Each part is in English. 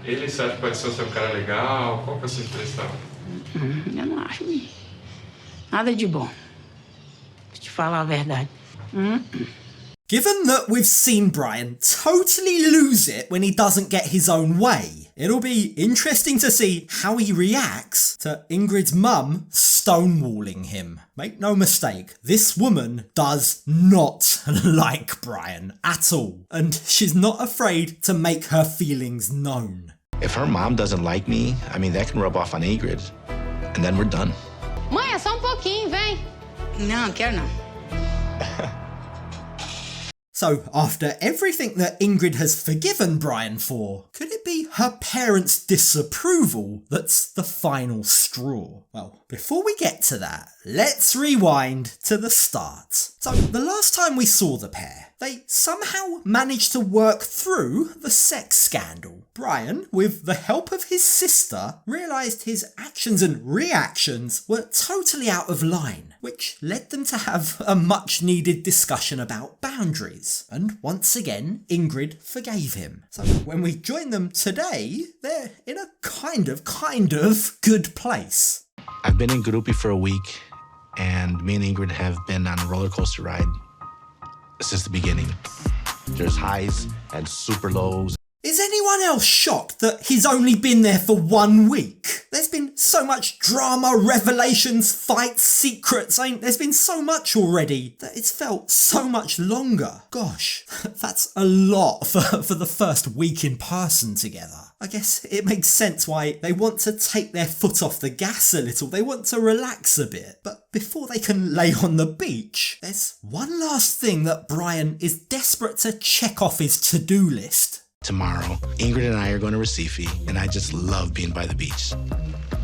Ele, você acha que pode ser o seu cara legal? Qual que é a sua impressão? Eu não acho nada de bom. Pra te falar a verdade. Given that we've seen Brian totally lose it when he doesn't get his own way, it'll be interesting to see how he reacts to Ingrid's mum stonewalling him. Make no mistake, this woman does not like Brian at all, and she's not afraid to make her feelings known. If her mom doesn't like me, I mean, that can rub off on Ingrid, and then we're done. Mãe, é só pouquinho, vem. Não, quero não. So, after everything that Ingrid has forgiven Brian for, could it be her parents' disapproval that's the final straw? Well, before we get to that, let's rewind to the start. So, the last time we saw the pair, they somehow managed to work through the sex scandal. Brian, with the help of his sister, realised his actions and reactions were totally out of line, which led them to have a much needed discussion about boundaries. And once again, Ingrid forgave him. So when we join them today, they're in a kind of good place. I've been in Gurupi for a week, and me and Ingrid have been on a roller coaster ride since the beginning. There's highs and super lows. Is anyone else shocked that he's only been there for 1 week? There's been so much drama, revelations, fights, secrets. There's been so much already that it's felt so much longer. Gosh, that's a lot for the first week in person together. I guess it makes sense why they want to take their foot off the gas a little. They want to relax a bit. But before they can lay on the beach, there's one last thing that Brian is desperate to check off his to-do list. Tomorrow, Ingrid and I are going to Recife, and I just love being by the beach.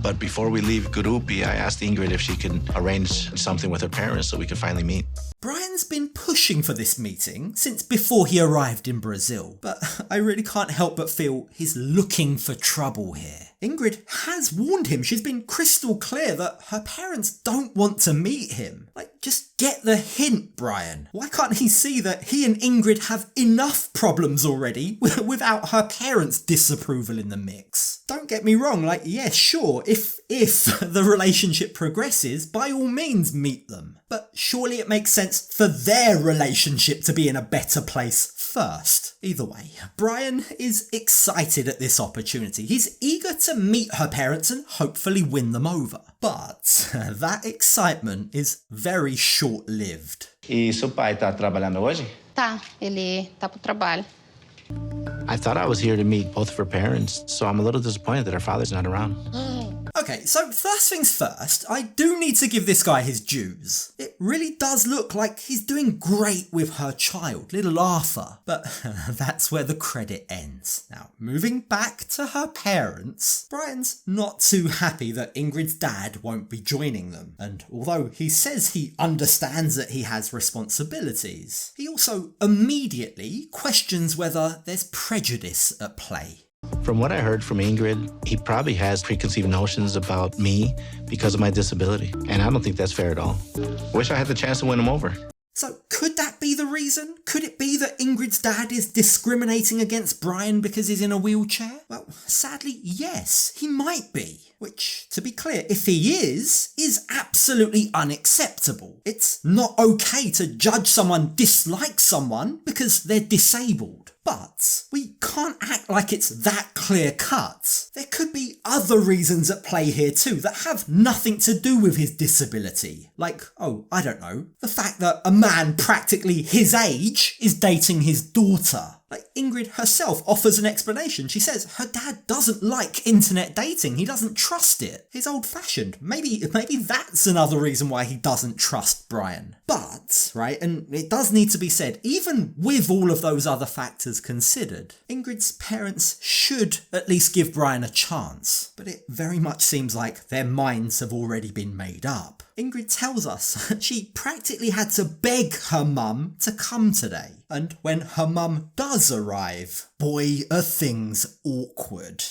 But before we leave Gurupi, I asked Ingrid if she could arrange something with her parents so we could finally meet. Brian's been pushing for this meeting since before he arrived in Brazil, but I really can't help but feel he's looking for trouble here. Ingrid has warned him. She's been crystal clear that her parents don't want to meet him. Just get the hint, Brian. Why can't he see that he and Ingrid have enough problems already without her parents' disapproval in the mix? Don't get me wrong, yeah, sure, if the relationship progresses, by all means meet them. But surely it makes sense for their relationship to be in a better place first. Either way, Brian is excited at this opportunity. He's eager to meet her parents and hopefully win them over. But that excitement is very short-lived. E seu pai tá trabalhando hoje? Tá, ele tá pro trabalho. I thought I was here to meet both of her parents, so I'm a little disappointed that her father's not around. Okay, so first things first, I do need to give this guy his dues. It really does look like he's doing great with her child, little Arthur, but that's where the credit ends. Now, moving back to her parents, Brian's not too happy that Ingrid's dad won't be joining them, and although he says he understands that he has responsibilities, he also immediately questions whether there's prejudice at play. From what I heard from Ingrid, he probably has preconceived notions about me because of my disability, and I don't think that's fair at all. Wish I had the chance to win him over. So could that be the reason? Could it be that Ingrid's dad is discriminating against Brian because he's in a wheelchair? Well, sadly, yes, he might be. Which, to be clear, if he is absolutely unacceptable. It's not okay to judge someone dislikes someone because they're disabled. But we can't act like it's that clear cut. There could be other reasons at play here too that have nothing to do with his disability. Like, I don't know, the fact that a man practically his age is dating his daughter. Ingrid herself offers an explanation. She says her dad doesn't like internet dating. He doesn't trust it. He's old-fashioned. Maybe that's another reason why he doesn't trust Brian. But, right, and it does need to be said, even with all of those other factors considered, Ingrid's parents should at least give Brian a chance. But it very much seems like their minds have already been made up. Ingrid tells us she practically had to beg her mum to come today. And when her mum does arrive, boy, are things awkward.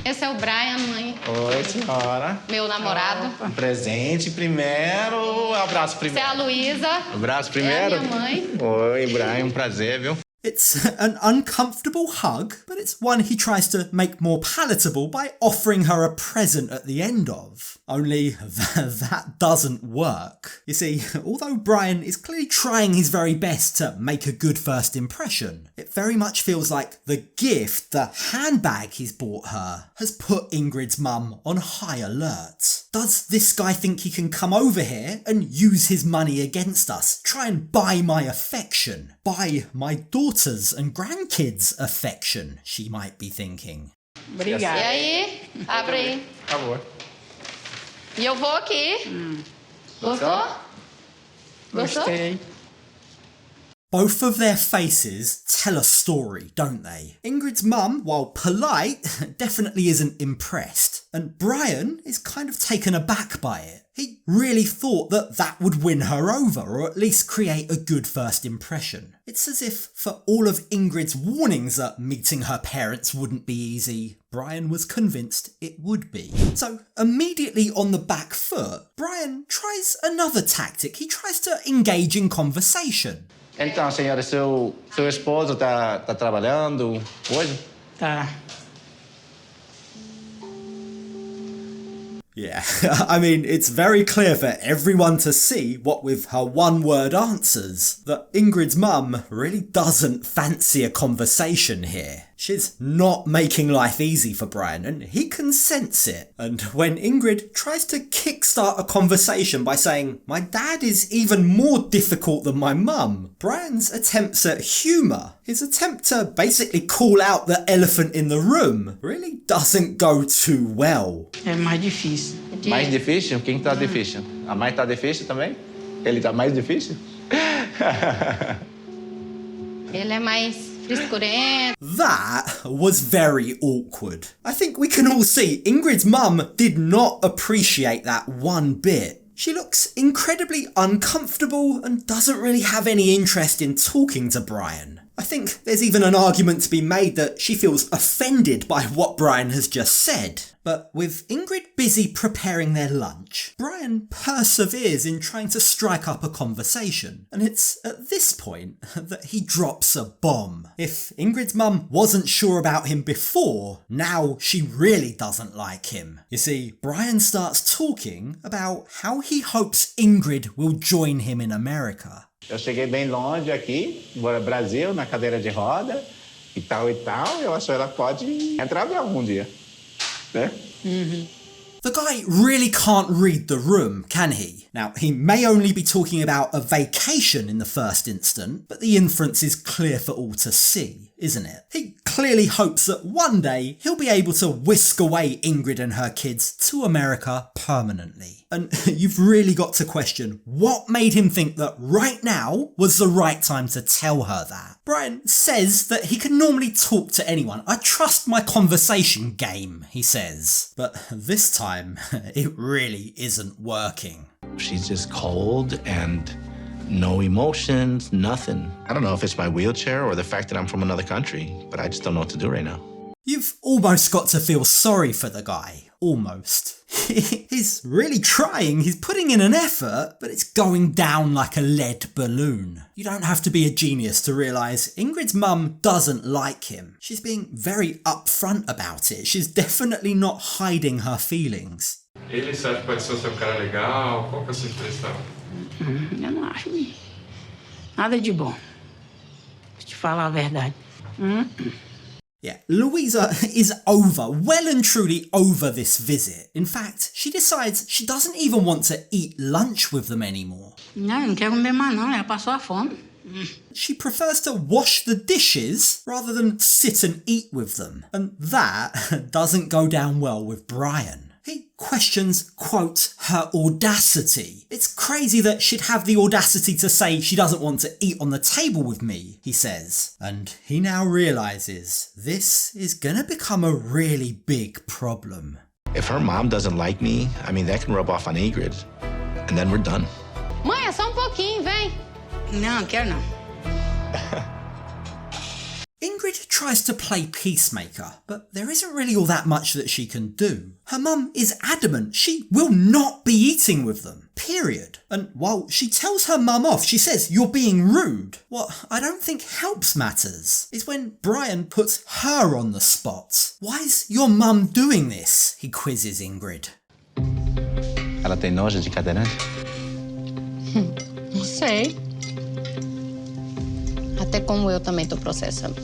Esse é o Brian, mãe. Oi, senhora. Meu namorado. Presente primeiro, abraço primeiro. Essa é a Luísa. Abraço primeiro. É a minha mãe. Oi, Brian, prazer, viu? It's an uncomfortable hug, but it's one he tries to make more palatable by offering her a present at the end of. Only that doesn't work. You see, although Brian is clearly trying his very best to make a good first impression, it very much feels like the gift, the handbag he's bought her, has put Ingrid's mum on high alert. Does this guy think he can come over here and use his money against us? Try and buy my affection? Buy my daughter's and grandkids' affection, she might be thinking. E Obrigada. aí? Abre aí. Acabou. E eu vou aqui. Gostou? Gostou? Gostei. Both of their faces tell a story, don't they? Ingrid's mum, while polite, definitely isn't impressed. And Brian is kind of taken aback by it. He really thought that would win her over, or at least create a good first impression. It's as if, for all of Ingrid's warnings that meeting her parents wouldn't be easy, Brian was convinced it would be. So, immediately on the back foot, Brian tries another tactic. He tries to engage in conversation. Então, senhora, seu esposo tá trabalhando hoje? Tá. Yeah, I mean, it's very clear for everyone to see, what with her one-word answers, that Ingrid's mum really doesn't fancy a conversation here. She's not making life easy for Brian, and he can sense it. And when Ingrid tries to kickstart a conversation by saying, "My dad is even more difficult than my mum," Brian's attempts at humour, his attempt to basically call out the elephant in the room, really doesn't go too well. É mais difícil. Mais difícil? Quem tá difícil? A mãe tá difícil também? Ele tá mais difícil? Ele é mais frescurento. That was very awkward. I think we can all see Ingrid's mum did not appreciate that one bit. She looks incredibly uncomfortable and doesn't really have any interest in talking to Brian. I think there's even an argument to be made that she feels offended by what Brian has just said. But with Ingrid busy preparing their lunch, Brian perseveres in trying to strike up a conversation. And it's at this point that he drops a bomb. If Ingrid's mum wasn't sure about him before, now she really doesn't like him. You see, Brian starts talking about how he hopes Ingrid will join him in America. Eu cheguei bem longe aqui, no Brasil, na cadeira de roda, e tal, eu acho que ela pode entrar bem algum dia, né? The guy really can't read the room, can he? Now, he may only be talking about a vacation in the first instant, but the inference is clear for all to see, isn't it? He clearly hopes that one day he'll be able to whisk away Ingrid and her kids to America permanently. And you've really got to question what made him think that right now was the right time to tell her that. Brian says that he can normally talk to anyone. I trust my conversation game, he says. But this time, it really isn't working. She's just cold and no emotions, nothing. I don't know if it's my wheelchair or the fact that I'm from another country, but I just don't know what to do right now. You've almost got to feel sorry for the guy. Almost. He's really trying, he's putting in an effort, but it's going down like a lead balloon. You don't have to be a genius to realise Ingrid's mum doesn't like him. She's being very upfront about it. She's definitely not hiding her feelings. Ele sabe que pode ser um cara legal? Qual que é a sua impressão? Eu não acho nada de bom. Vou te falar a verdade. Yeah, Louisa is well and truly over this visit. In fact, she decides she doesn't even want to eat lunch with them anymore. Não, eu não quero comer mais não, ela passou a fome. She prefers to wash the dishes rather than sit and eat with them. And that doesn't go down well with Brian. He questions, quote, her audacity. It's crazy that she'd have the audacity to say she doesn't want to eat on the table with me, he says. And he now realises this is gonna become a really big problem. If her mom doesn't like me, I mean, that can rub off on Ingrid, and then we're done. Mãe, é só pouquinho, vem. Não, quero não. Ingrid tries to play peacemaker, but there isn't really all that much that she can do. Her mum is adamant she will not be eating with them, period. And while she tells her mum off, she says, "You're being rude." What I don't think helps matters is when Brian puts her on the spot. "Why's your mum doing this?" he quizzes Ingrid. Ela tem nojo de cadeirante? Não sei. Até como eu também tô processando.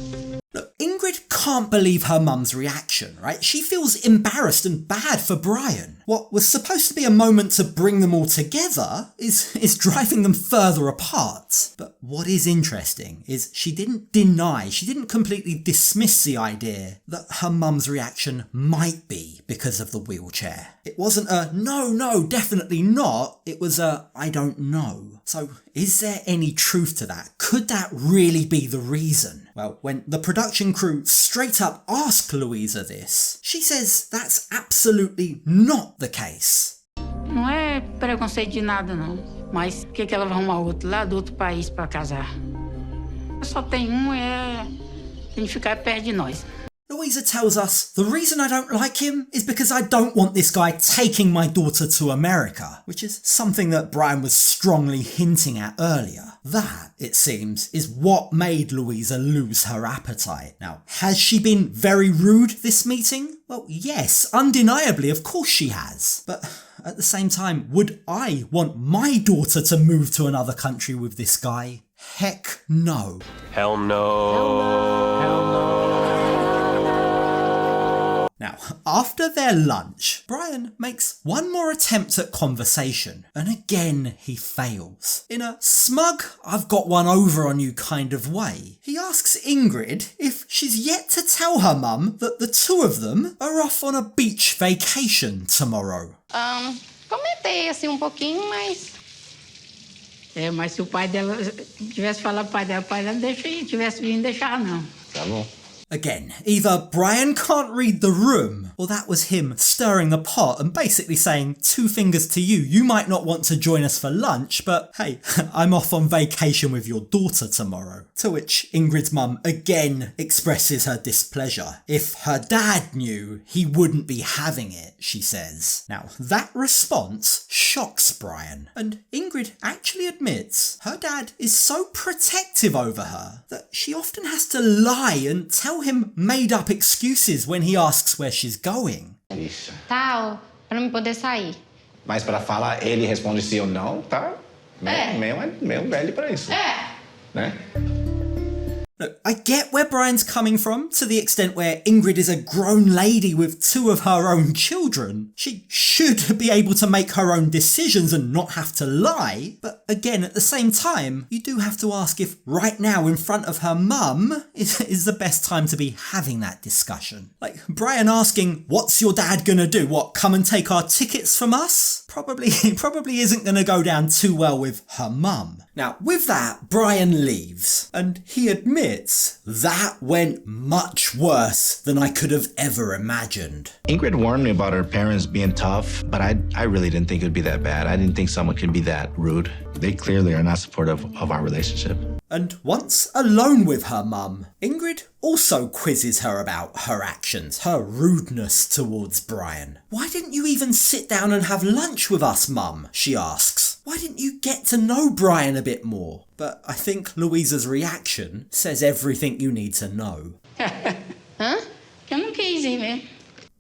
Look, Ingrid can't believe her mum's reaction, right? She feels embarrassed and bad for Brian. What was supposed to be a moment to bring them all together is driving them further apart. But what is interesting is she didn't completely dismiss the idea that her mum's reaction might be because of the wheelchair. It wasn't a no, definitely not. It was a I don't know. So is there any truth to that? Could that really be the reason? Well, when the production crew straight up ask Louisa this, she says that's absolutely not the case. Não é preconceito de nada, não. Mas por que ela vai arrumar outro lá do outro país para casar? Só tem tem que ficar perto de nós. Louisa tells us, "The reason I don't like him is because I don't want this guy taking my daughter to America," which is something that Brian was strongly hinting at earlier. That, it seems, is what made Louisa lose her appetite. Now, has she been very rude this meeting? Well, yes, undeniably, of course she has. But at the same time, would I want my daughter to move to another country with this guy? Heck no. Hell no. Hell no. Now, after their lunch, Brian makes one more attempt at conversation, and again he fails. In a smug, "I've got one over on you" kind of way, he asks Ingrid if she's yet to tell her mum that the two of them are off on a beach vacation tomorrow. Comentei assim pouquinho, mas... Mas se o pai dela tivesse falado pro pai dela não deixa ir, tivesse vindo deixar não. Tá bom. Again, either Brian can't read the room, or that was him stirring the pot and basically saying, "Two fingers to you, you might not want to join us for lunch, but hey, I'm off on vacation with your daughter tomorrow." To which Ingrid's mum again expresses her displeasure. If her dad knew, he wouldn't be having it, she says. Now, that response shocks Brian, and Ingrid actually admits her dad is so protective over her that she often has to lie and tell him made-up excuses when he asks where she's going. Ixi. Tal, pra não poder sair. Mas para falar, ele responde sim ou não, tá? Meio velho para isso. Né? Look, I get where Brian's coming from, to the extent where Ingrid is a grown lady with two of her own children. She should be able to make her own decisions and not have to lie. But again, at the same time, you do have to ask if right now in front of her mum is the best time to be having that discussion. Like, Brian asking, "What's your dad gonna do? What, come and take our tickets from us?" Probably isn't gonna go down too well with her mum. Now, with that, Brian leaves, and he admits that went much worse than I could have ever imagined. Ingrid warned me about her parents being tough, but I really didn't think it would be that bad. I didn't think someone could be that rude. They clearly are not supportive of our relationship. And once alone with her mum, Ingrid also quizzes her about her actions, her rudeness towards Brian. "Why didn't you even sit down and have lunch with us, mum?" she asks. "Why didn't you get to know Brian a bit more?" But I think Louisa's reaction says everything you need to know. Hã? Eu não quis ir mesmo.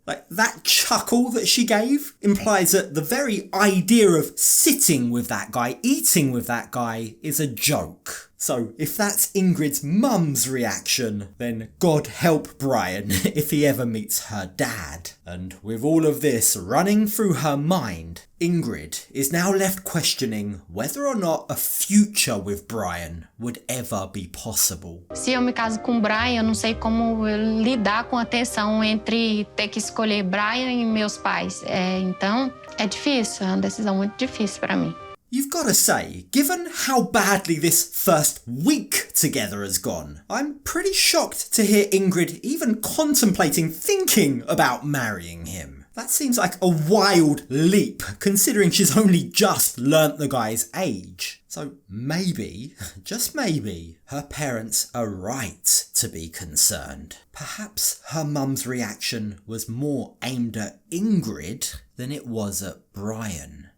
Like, that chuckle that she gave implies that the very idea of sitting with that guy, eating with that guy, is a joke. So if that's Ingrid's mum's reaction, then God help Brian if he ever meets her dad. And with all of this running through her mind, Ingrid is now left questioning whether or not a future with Brian would ever be possible. Se eu me caso com o Brian, eu não sei como lidar com a tensão entre ter que escolher Brian e meus pais. Então, é difícil, é uma decisão muito difícil para mim. You've got to say, given how badly this first week together has gone, I'm pretty shocked to hear Ingrid even contemplating thinking about marrying him. That seems like a wild leap, considering she's only just learnt the guy's age. So maybe, just maybe, her parents are right to be concerned. Perhaps her mum's reaction was more aimed at Ingrid than it was at Brian.